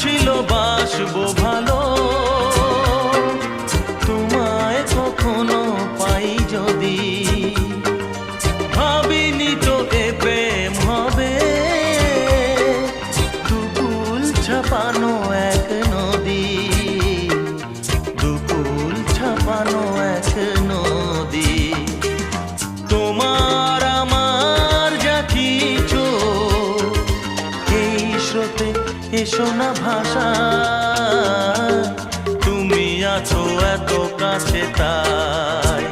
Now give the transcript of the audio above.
ছিল বাসবো ভালো, তোমায় কখনো পাই যদি। ভাবিনি তো এ প্রেম হবে, দুকুল ছাপানো এক নদী, দুকুল ছাপানো এক নদী। তোমার আমার যা কিছু এই স্রোতে এসো না ভাষা, তুমি আছো এত কাছে তাই।